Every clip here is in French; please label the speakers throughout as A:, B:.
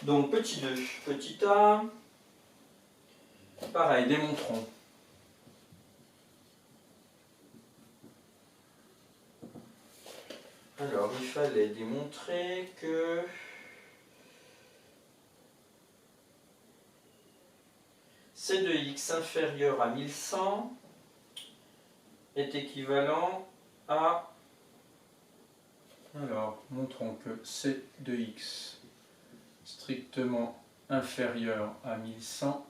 A: Donc petit 2, petit a, pareil, démontrons. Alors, il fallait démontrer que C de x inférieur à 1100 est équivalent à... Alors, montrons que C de x strictement inférieur à 1100...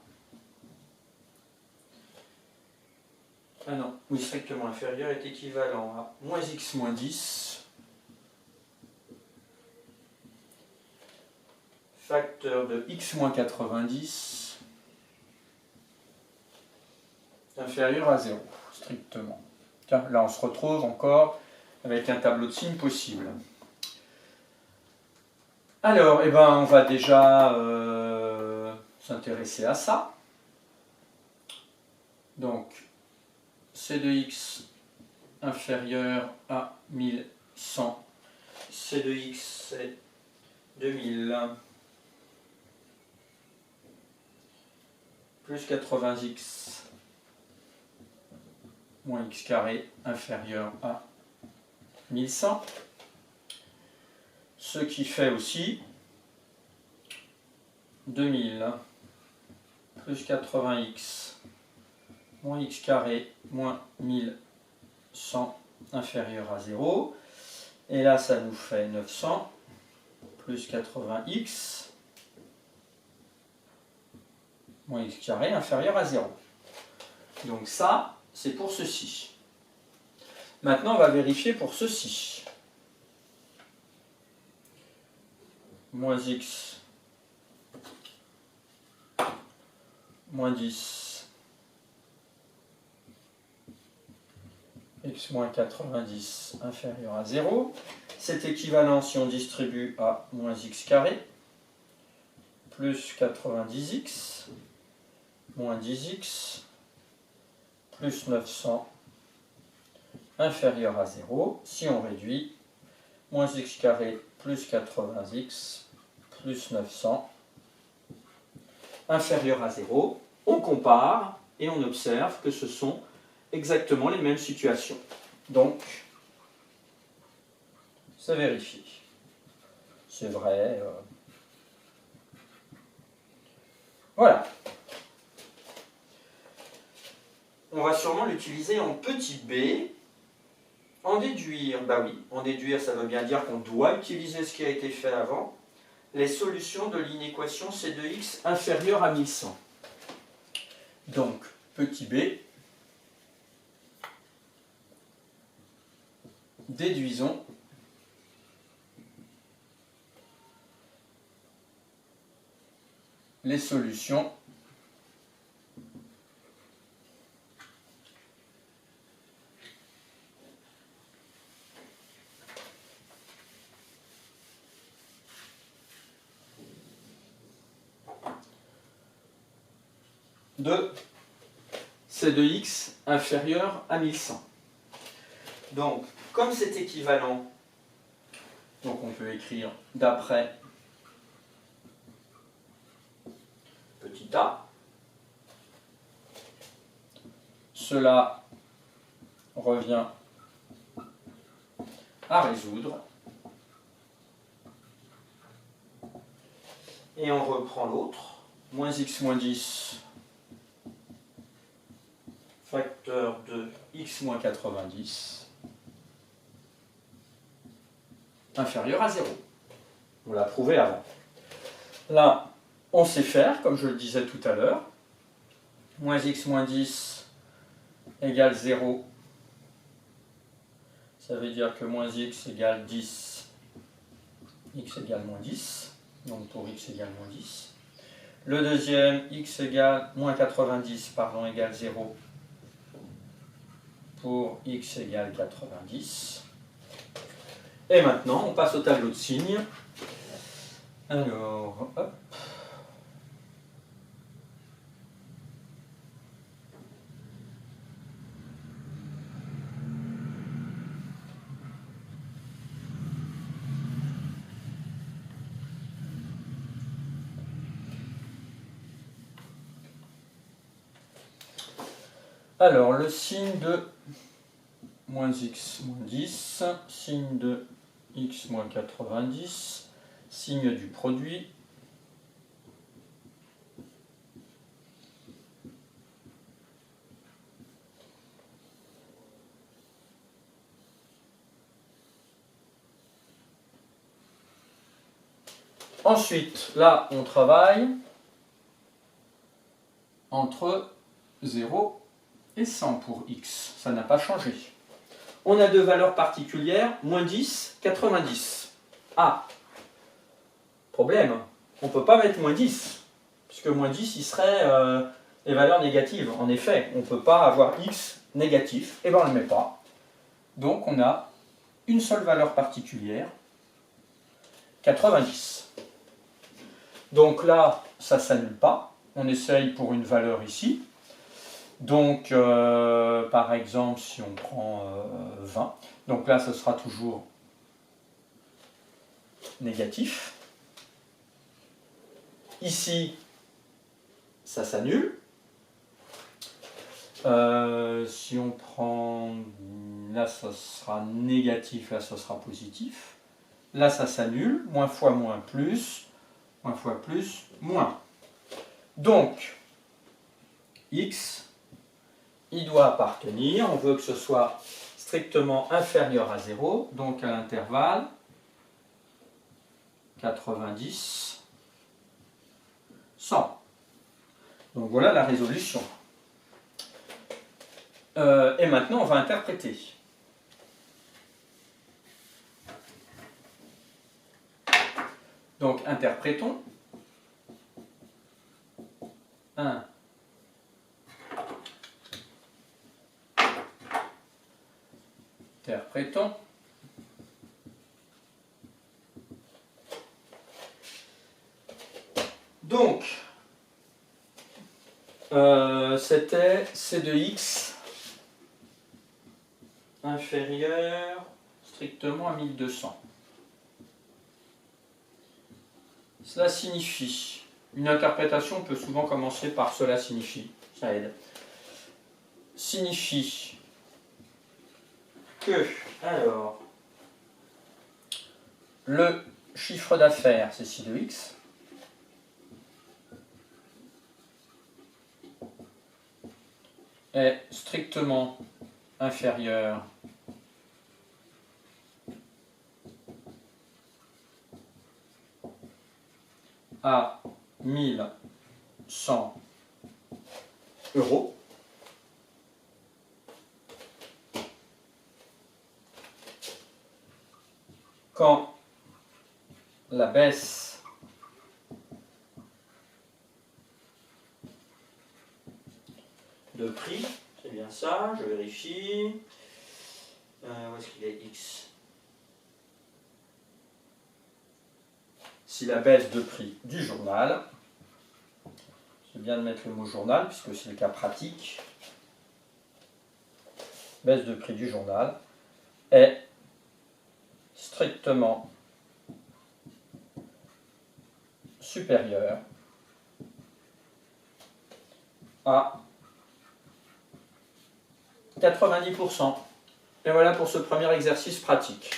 A: Ah non, oui, strictement inférieur est équivalent à moins x moins 10 facteur de x moins 90 inférieur à 0, strictement. Tiens, là on se retrouve encore avec un tableau de signes possible. Alors, eh ben, on va déjà s'intéresser à ça. Donc, C de x inférieur à 1100. C de x c'est 2000 plus 80x moins x carré inférieur à 1100. Ce qui fait aussi 2000 plus 80x moins x carré moins 1100 inférieur à 0. Et là, ça nous fait 900 plus 80x moins x carré inférieur à 0. Donc ça, c'est pour ceci. Maintenant, on va vérifier pour ceci. Moins x moins 10 x moins 90 inférieur à 0. C'est équivalent si on distribue à moins x carré plus 90x moins 10x plus 900 inférieur à 0. Si on réduit, moins x carré plus 80x plus 900 inférieur à 0. On compare et on observe que ce sont exactement les mêmes situations. Donc, c'est vérifié. C'est vrai. Voilà. On va sûrement l'utiliser en petit b. En déduire, bah oui, en déduire, ça veut bien dire qu'on doit utiliser ce qui a été fait avant. Les solutions de l'inéquation C de x inférieure à 1100. Donc, petit b, déduisons les solutions de C de x inférieur à 1100. Donc, comme c'est équivalent, donc on peut écrire d'après petit a, cela revient à résoudre. Et on reprend l'autre, moins x moins 10 facteur de x moins 90 inférieur à 0. On l'a prouvé avant. Là, on sait faire, comme je le disais tout à l'heure. Moins x moins 10 égale 0. Ça veut dire que moins x égale 10. X égale moins 10. Donc pour x égale moins 10. Le deuxième, x égale moins 90, pardon, égale 0. Pour x égale 90. Et maintenant, on passe au tableau de signes. Alors, hop. Alors, le signe de moins x moins 10, signe de x moins 90, signe du produit. Ensuite, là, on travaille entre 0 et 100 pour x. Ça n'a pas changé. On a deux valeurs particulières, moins 10, 90. Ah, problème, on ne peut pas mettre moins 10, puisque moins 10, il serait les valeurs négatives. En effet, on ne peut pas avoir x négatif, et bien on ne le met pas. Donc on a une seule valeur particulière, 90. Donc là, ça ne s'annule pas. On essaye pour une valeur ici. Donc, par exemple, si on prend 20, donc là, ce sera toujours négatif. Ici, ça s'annule. Si on prend, là, ça sera négatif, là, ça sera positif. Là, ça s'annule. Moins fois moins plus. Moins fois plus, moins. Donc, x, il doit appartenir, on veut que ce soit strictement inférieur à 0, donc à l'intervalle 90, 100. Donc voilà la résolution. Et maintenant, on va interpréter. Donc, interprétons. 1. Interprétons. Donc, c'était C de x inférieur strictement à 1200. Cela signifie, une interprétation peut souvent commencer par cela signifie, ça aide. Signifie que, alors, le chiffre d'affaires, c'est ci de x, est strictement inférieur à 1100 euros. Quand la baisse de prix, c'est bien ça, je vérifie. Où est-ce qu'il est x? Si la baisse de prix du journal, c'est bien de mettre le mot journal puisque c'est le cas pratique, baisse de prix du journal est strictement supérieure à 90%. Et voilà pour ce premier exercice pratique.